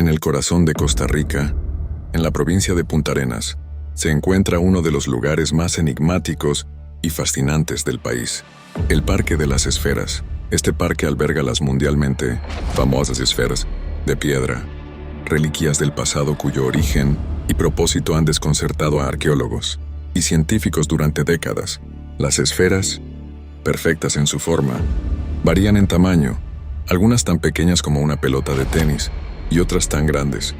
el corazón de Costa Rica, en la provincia de Punta Arenas, se encuentra uno de los lugares más enigmáticos y fascinantes del país, el Parque de las Esferas. Este parque alberga las mundialmente famosas esferas de piedra, reliquias del pasado cuyo origen y propósito han desconcertado a arqueólogos y científicos durante décadas. Las esferas, perfectas en su forma, varían en tamaño, algunas tan pequeñas como una pelota de tenis y otras tan grandes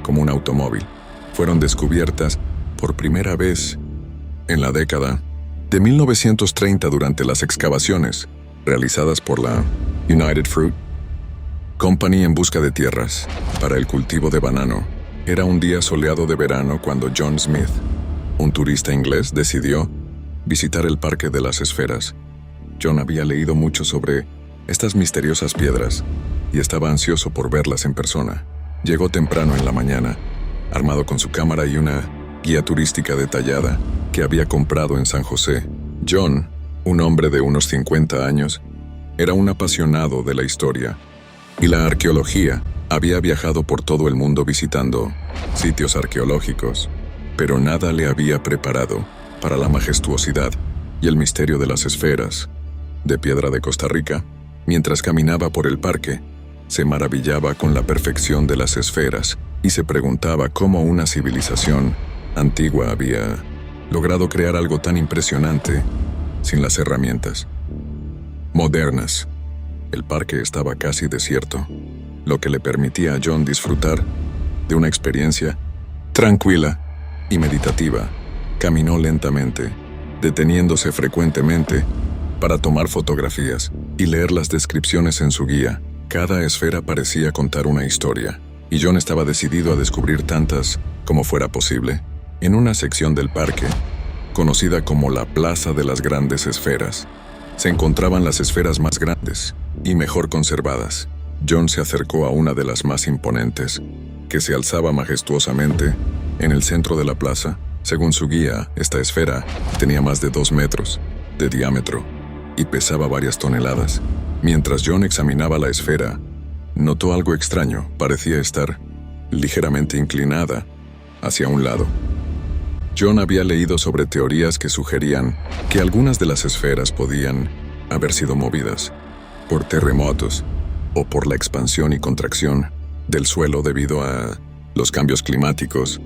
como un automóvil. Fueron descubiertas por primera vez en la década de 1930 durante las excavaciones realizadas por la United Fruit Company en busca de tierras para el cultivo de banano. Era un día soleado de verano cuando John Smith, un turista inglés, decidió visitar el Parque de las Esferas. John había leído mucho sobre estas misteriosas piedras y estaba ansioso por verlas en persona. Llegó temprano en la mañana, armado con su cámara y una guía turística detallada que había comprado en San José. John, un hombre de unos 50 años, era un apasionado de la historia y la arqueología. Había viajado por todo el mundo visitando sitios arqueológicos, pero nada le había preparado para la majestuosidad y el misterio de las esferas de piedra de Costa Rica. Mientras caminaba por el parque, se maravillaba con la perfección de las esferas y se preguntaba cómo una civilización antigua había logrado crear algo tan impresionante sin las herramientas modernas. El parque estaba casi desierto, lo que le permitía a John disfrutar de una experiencia tranquila y meditativa. Caminó lentamente, deteniéndose frecuentemente para tomar fotografías y leer las descripciones en su guía. Cada esfera parecía contar una historia, y John estaba decidido a descubrir tantas como fuera posible. En una sección del parque, conocida como la Plaza de las Grandes Esferas, se encontraban las esferas más grandes y mejor conservadas. John se acercó a una de las más imponentes, que se alzaba majestuosamente en el centro de la plaza. Según su guía, esta esfera tenía más de 2 metros de diámetro y pesaba varias toneladas. Mientras John examinaba la esfera, notó algo extraño. Parecía estar ligeramente inclinada hacia un lado. John había leído sobre teorías que sugerían que algunas de las esferas podían haber sido movidas por terremotos o por la expansión y contracción del suelo debido a los cambios climáticos,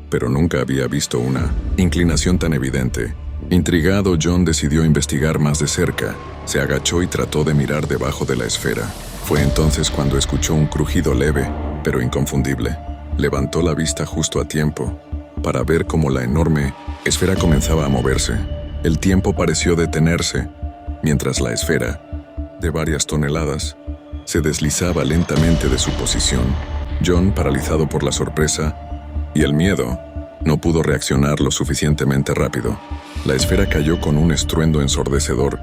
pero nunca había visto una inclinación tan evidente. Intrigado, John decidió investigar más de cerca. Se agachó y trató de mirar debajo de la esfera. Fue entonces cuando escuchó un crujido leve, pero inconfundible. Levantó la vista justo a tiempo para ver cómo la enorme esfera comenzaba a moverse. El tiempo pareció detenerse, mientras la esfera, de varias toneladas, se deslizaba lentamente de su posición. John, paralizado por la sorpresa y el miedo, no pudo reaccionar lo suficientemente rápido. La esfera cayó con un estruendo ensordecedor,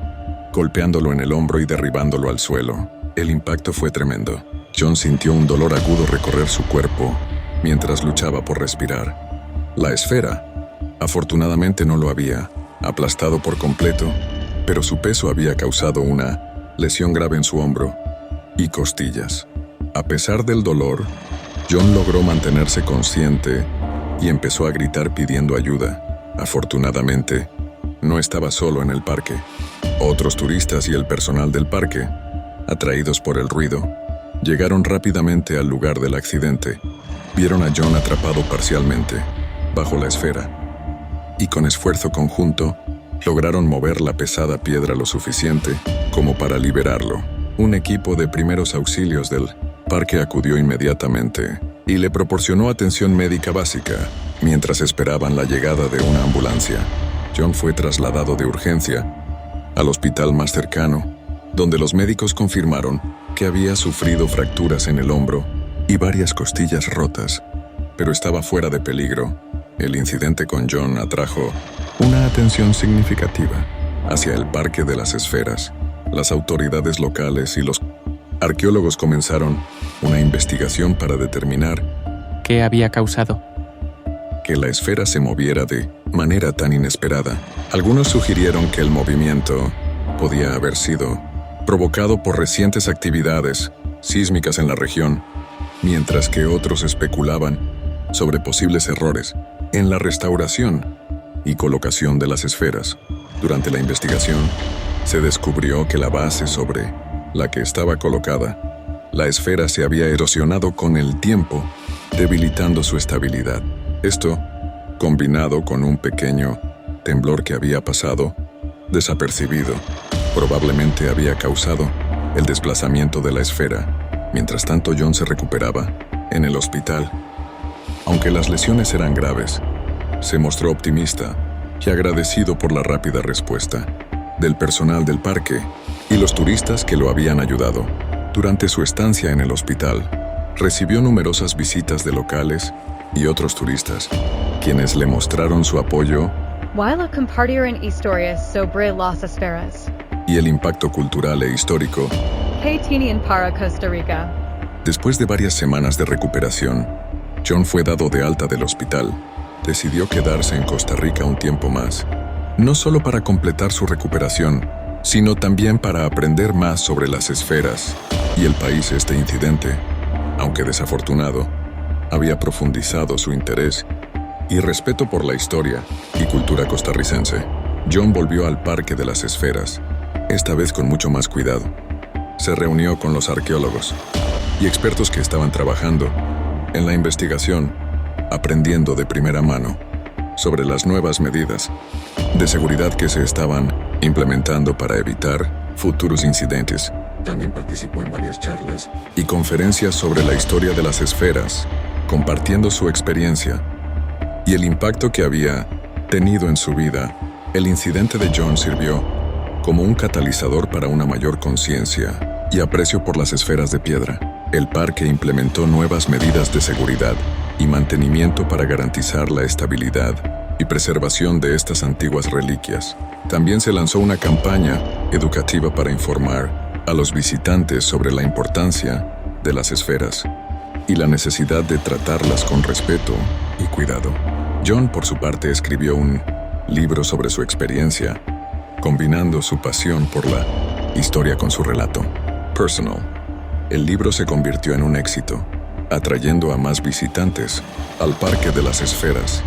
golpeándolo en el hombro y derribándolo al suelo. El impacto fue tremendo. John sintió un dolor agudo recorrer su cuerpo mientras luchaba por respirar. La esfera, afortunadamente, no lo había aplastado por completo, pero su peso había causado una lesión grave en su hombro y costillas. A pesar del dolor, John logró mantenerse consciente y empezó a gritar pidiendo ayuda. Afortunadamente, no estaba solo en el parque. Otros turistas y el personal del parque, atraídos por el ruido, llegaron rápidamente al lugar del accidente. Vieron a John atrapado parcialmente bajo la esfera y con esfuerzo conjunto lograron mover la pesada piedra lo suficiente como para liberarlo. Un equipo de primeros auxilios del parque acudió inmediatamente y le proporcionó atención médica básica mientras esperaban la llegada de una ambulancia. John fue trasladado de urgencia al hospital más cercano, donde los médicos confirmaron que había sufrido fracturas en el hombro y varias costillas rotas, pero estaba fuera de peligro. El incidente con John atrajo una atención significativa hacia el Parque de las Esferas. Las autoridades locales y los arqueólogos comenzaron una investigación para determinar ¿qué había causado que la esfera se moviera de manera tan inesperada. Algunos sugirieron que el movimiento podía haber sido provocado por recientes actividades sísmicas en la región, mientras que otros especulaban sobre posibles errores en la restauración y colocación de las esferas. Durante la investigación, se descubrió que la base sobre la que estaba colocada, la esfera se había erosionado con el tiempo, debilitando su estabilidad. Esto, combinado con un pequeño temblor que había pasado desapercibido, probablemente había causado el desplazamiento de la esfera. Mientras tanto, John se recuperaba en el hospital. Aunque las lesiones eran graves, se mostró optimista y agradecido por la rápida respuesta del personal del parque y los turistas que lo habían ayudado. Durante su estancia en el hospital, recibió numerosas visitas de locales y otros turistas, quienes le mostraron su apoyo While compartieron historias sobre las esferas y el impacto cultural e histórico. que tenían para Costa Rica. Después de varias semanas de recuperación, John fue dado de alta del hospital. Decidió quedarse en Costa Rica un tiempo más, no solo para completar su recuperación, sino también para aprender más sobre las esferas y el país. Este incidente, aunque desafortunado, había profundizado su interés y respeto por la historia y cultura costarricense. John volvió al Parque de las Esferas, esta vez con mucho más cuidado. Se reunió con los arqueólogos y expertos que estaban trabajando en la investigación, aprendiendo de primera mano sobre las nuevas medidas de seguridad que se estaban implementando para evitar futuros incidentes. También participó en varias charlas Y conferencias sobre la historia de las esferas, compartiendo su experiencia y el impacto que había tenido en su vida. El incidente de John sirvió como un catalizador para una mayor conciencia y aprecio por las esferas de piedra. El parque implementó nuevas medidas de seguridad y mantenimiento para garantizar la estabilidad y preservación de estas antiguas reliquias. También se lanzó una campaña educativa para informar a los visitantes sobre la importancia de las esferas y la necesidad de tratarlas con respeto y cuidado. John, por su parte, escribió un libro sobre su experiencia, combinando su pasión por la historia con su relato personal. El libro se convirtió en un éxito, atrayendo a más visitantes al Parque de las Esferas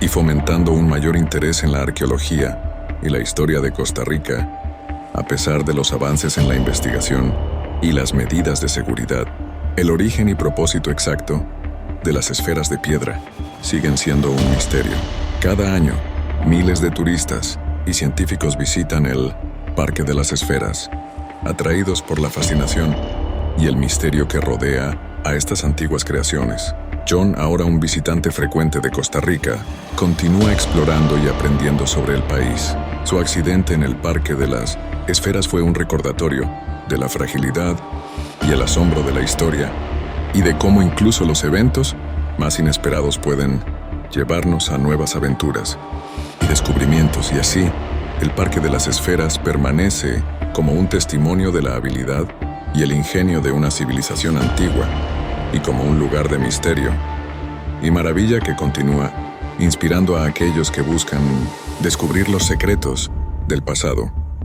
y fomentando un mayor interés en la arqueología y la historia de Costa Rica. A pesar de los avances en la investigación y las medidas de seguridad, el origen y propósito exacto de las esferas de piedra siguen siendo un misterio. Cada año, miles de turistas y científicos visitan el Parque de las Esferas, atraídos por la fascinación y el misterio que rodea a estas antiguas creaciones. John, ahora un visitante frecuente de Costa Rica, continúa explorando y aprendiendo sobre el país. Su accidente en el Parque de las Esferas fue un recordatorio de la fragilidad y el asombro de la historia y de cómo incluso los eventos más inesperados pueden llevarnos a nuevas aventuras y descubrimientos. Y así, el Parque de las Esferas permanece como un testimonio de la habilidad y el ingenio de una civilización antigua, y como un lugar de misterio y maravilla que continúa inspirando a aquellos que buscan descubrir los secretos del pasado.